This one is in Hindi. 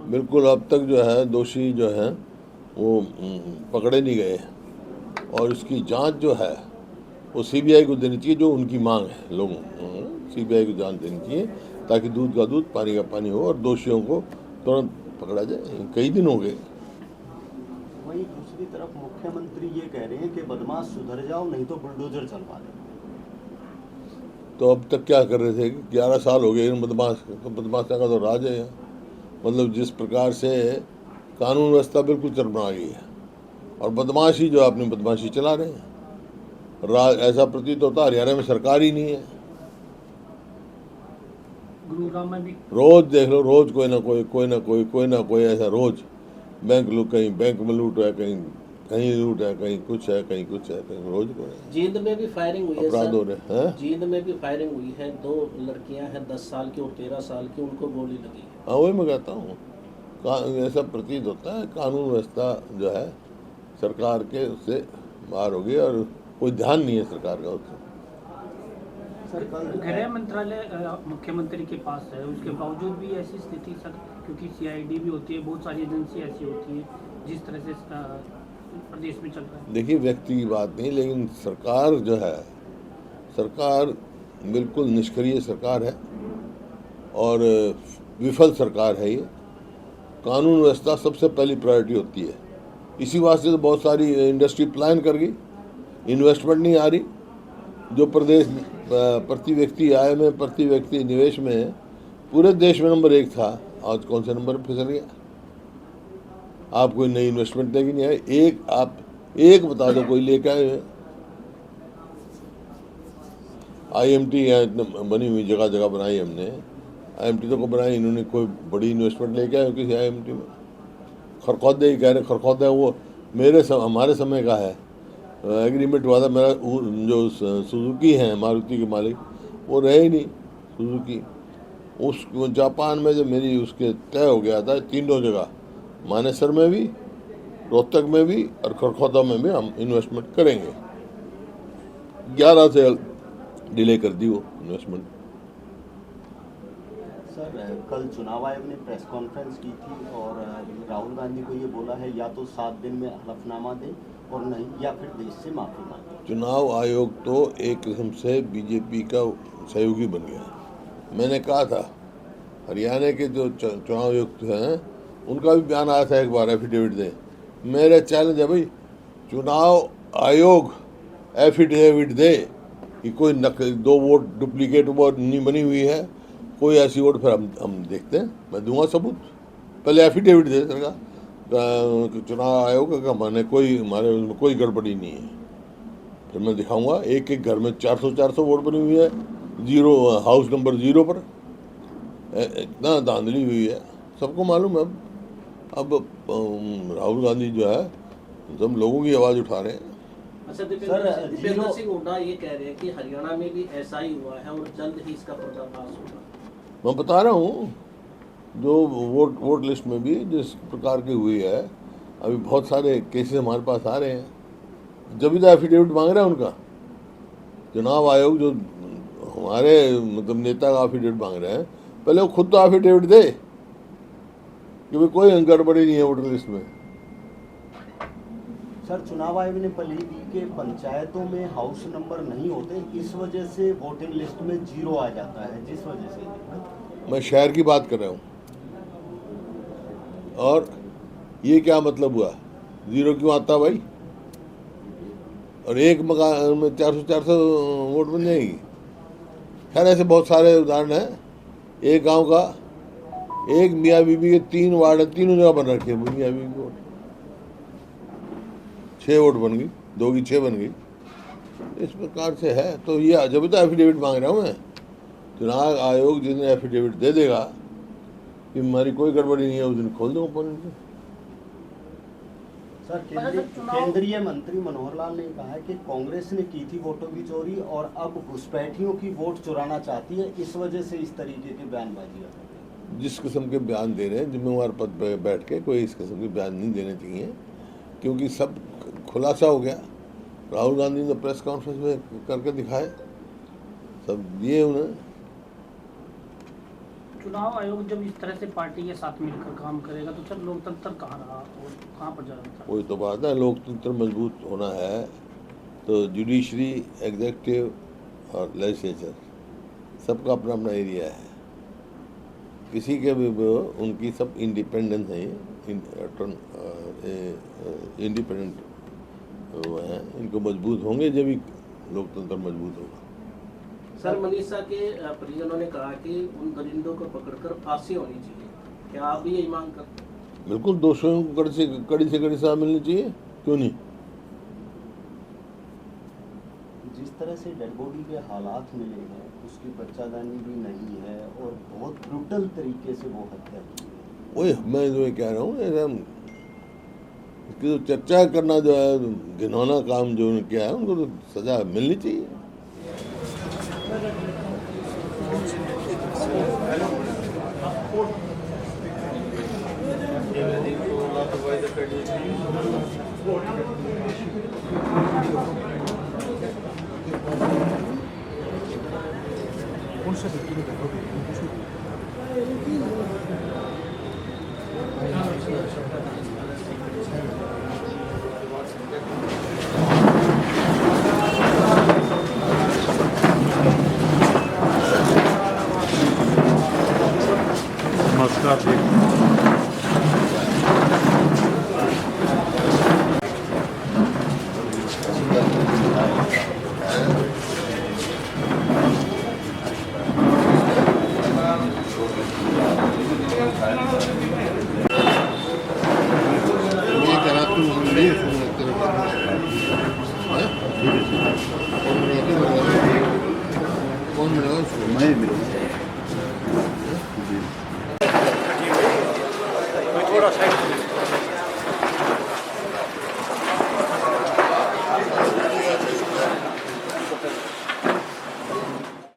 बिल्कुल अब तक जो है दोषी जो है वो पकड़े नहीं गए, और इसकी जांच जो है वो सीबीआई को देनी चाहिए, जो उनकी मांग है लोगों। सीबीआई को जांच देनी चाहिए ताकि दूध का दूध पानी का पानी हो और दोषियों को तुरंत पकड़ा जाए। कई दिन हो गए। वहीं दूसरी तरफ मुख्यमंत्री ये कह रहे हैं कि बदमाश सुधर जाओ नहीं तो बुलडोजर चलवा दो। तो अब तक क्या कर रहे थे? 11 साल हो गए इन बदमाशों का तो राज है यहाँ। मतलब जिस प्रकार से कानून व्यवस्था बिल्कुल चरमरा गई है, और बदमाशी जो अपनी बदमाशी चला रहे हैं। राज ऐसा प्रतीत होता है हरियाणा में सरकार ही नहीं है। गुरुग्राम में भी रोज देख लो, रोज कोई ना कोई ऐसा रोज बैंक लूट, कहीं बैंक में लूट है, कहीं कहीं लूट है, कहीं कुछ है, कहीं कुछ है, कहीं रोज को है। जींद में भी फायरिंग हुई है अपराध हो सर। रहे हैं। जींद में भी फायरिंग हुई है, 2 लड़कियां हैं 10 साल की और 13 साल की, उनको गोली लगी है। हाँ, वही मैं कहता हूँ। ऐसा प्रतीत होता है कानून व्यवस्था जो है सरकार के उससे बाहर हो गई, और कोई ध्यान नहीं है सरकार का उससे। सर कल गृह मंत्रालय मुख्यमंत्री के पास है, उसके बावजूद भी ऐसी स्थिति सर, क्योंकि सीआईडी भी होती है, बहुत सारी एजेंसी ऐसी होती है जिस तरह से प्रदेश में चल रहा है। देखिए, व्यक्ति की बात नहीं, लेकिन सरकार जो है, सरकार बिल्कुल निष्क्रिय सरकार है और विफल सरकार है ये। कानून व्यवस्था सबसे पहली प्रायोरिटी होती है। इसी वास्ते तो बहुत सारी इंडस्ट्री प्लान कर गई, इन्वेस्टमेंट नहीं आ रही। जो प्रदेश प्रति व्यक्ति आय में, प्रति व्यक्ति निवेश में पूरे देश में नंबर 1 था, आज कौन से नंबर पर फिसल गया? आप कोई नई इन्वेस्टमेंट लेके नहीं आए। आप एक बता दो कोई लेके आए हैं? आईएमटी बनी हुई, जगह जगह बनाई हमने। आईएमटी तो को बनाई इन्होंने, कोई बड़ी इन्वेस्टमेंट लेके आए किसी आईएमटी में? खरखौदे ही कह रहे, खरखौदे वो हमारे समय का है। एग्रीमेंट हुआ था मेरा, जो सुजुकी हैं मारुति के मालिक, वो रहे ही नहीं सुजुकी। उस जापान में जब मेरी उसके तय हो गया था, तीनों जगह मानेसर में भी, रोहतक में भी और खरखौदा में भी हम इन्वेस्टमेंट करेंगे। 11 से डिले कर दी वो इन्वेस्टमेंट। सर कल चुनाव आयोग ने प्रेस कॉन्फ्रेंस की थी और राहुल गांधी को ये बोला है या तो 7 दिन में हलफनामा दें और नहीं या फिर देश से माफी मांगे। चुनाव आयोग तो एक किस्म से बीजेपी का सहयोगी बन गया। मैंने कहा था हरियाणा के जो चुनाव आयुक्त हैं उनका भी बयान आया था, एक बार एफिडेविट दें। मेरा चैलेंज है भाई, चुनाव आयोग एफिडेविट दे कि कोई नकल 2 वोट डुप्लीकेट वोट नहीं बनी हुई है, कोई ऐसी वोट, फिर हम देखते हैं, मैं दूंगा सबूत। पहले एफिडेविट दे सरकार, चुनाव आयोग का माने कोई हमारे उसमें कोई गड़बड़ी नहीं है, फिर मैं दिखाऊंगा। एक एक घर में 400 वोट बनी हुई है, जीरो हाउस नंबर 0 पर। इतना धांधली हुई है, सबको मालूम है। अब राहुल गांधी जो है सब लोगों की आवाज़ उठा रहे हैं। अच्छा, दीपेंद्र सिंह हुड्डा ये कह रहे हैं कि हरियाणा में भी ऐसा ही हुआ है और जल्द ही इसका पर्दाफाश होगा। मैं बता रहा हूँ, जो वोट लिस्ट में भी जिस प्रकार की हुई है, अभी बहुत सारे केसेस हमारे पास आ रहे हैं, जब भी तो एफिडेविट मांग रहे हैं उनका। चुनाव आयोग जो हमारे मतलब नेता का एफिडेविट मांग रहे हैं, पहले वो खुद तो एफिडेविट दे कि भाई कोई गड़बड़ी नहीं है वोटर लिस्ट में। सर चुनाव आयोग ने पली दी कि पंचायतों में हाउस नंबर नहीं होते, इस वजह से वोटिंग लिस्ट में 0 आ जाता है, जिस वजह से। मैं शहर की बात कर रहा हूँ। और ये क्या मतलब हुआ, 0 क्यों आता भाई? और एक मकान में 400 वोट बन जाएगी। खैर ऐसे बहुत सारे उदाहरण हैं। एक गांव का, एक मियाँ बीबी के 3 वार्ड है, तीनों जगह बन रखे हैं मियाँ बीबी के वोट। 6 वोट बन गई, 2 की 6 बन गई। इस प्रकार से है। तो ये जब तो एफिडेविट मांग रहा हूँ मैं, चुनाव आयोग जिस दिन एफिडेविट दे देगा कि हमारी कोई गड़बड़ी नहीं है, उस दिन खोल दूंगा पॉइंट। सर केंद्रीय मंत्री मनोहर लाल ने कहा है कि कांग्रेस ने की थी वोटों की चोरी और अब घुसपैठियों की वोट चुराना चाहती है, इस वजह से इस तरीके की बयानबाजी है। जिस किस्म के बयान दे रहे हैं, जिम्मेवार पद पर बैठ के कोई इस किस्म के बयान नहीं देने चाहिए, क्योंकि सब खुलासा हो गया। राहुल गांधी ने प्रेस कॉन्फ्रेंस में करके दिखाए, सब दिए उन्हें। चुनाव आयोग जब इस तरह से पार्टी के साथ मिलकर काम करेगा तो सर लोकतंत्र कहाँ रहा और कहाँ पर जाएगा? वही तो बात है, लोकतंत्र मजबूत होना है तो जुडिशरी, एग्जीक्यूटिव और लेजिस्लेचर सबका अपना अपना एरिया है। किसी के भी उनकी सब इंडिपेंडेंस है, इंडिपेंडेंट वो हैं, इनको मजबूत होंगे जब ही लोकतंत्र मजबूत होगा। सर, मनीषा के परिजनों ने कहा कि उन दरिंदों को पकड़कर फांसी होनी चाहिए, क्या आप भी यही मांग करते हैं? बिल्कुल, दोषियों को कड़ी से कड़ी सजा मिलनी चाहिए, क्यों नहीं। जिस तरह से डेड बॉडी के हालात मिले हैं, उसकी बच्चादानी भी नहीं है और बहुत ब्रूटल तरीके से वो हत्या की है। वही मैं जो कह रहा हूँ, इसकी जो चर्चा करना जो है घिनौना काम जो उन्होंने किया है, उनको तो सजा मिलनी चाहिए। कौन मिलेगा उसको? मैं मिलूंगा। थोड़ा साइड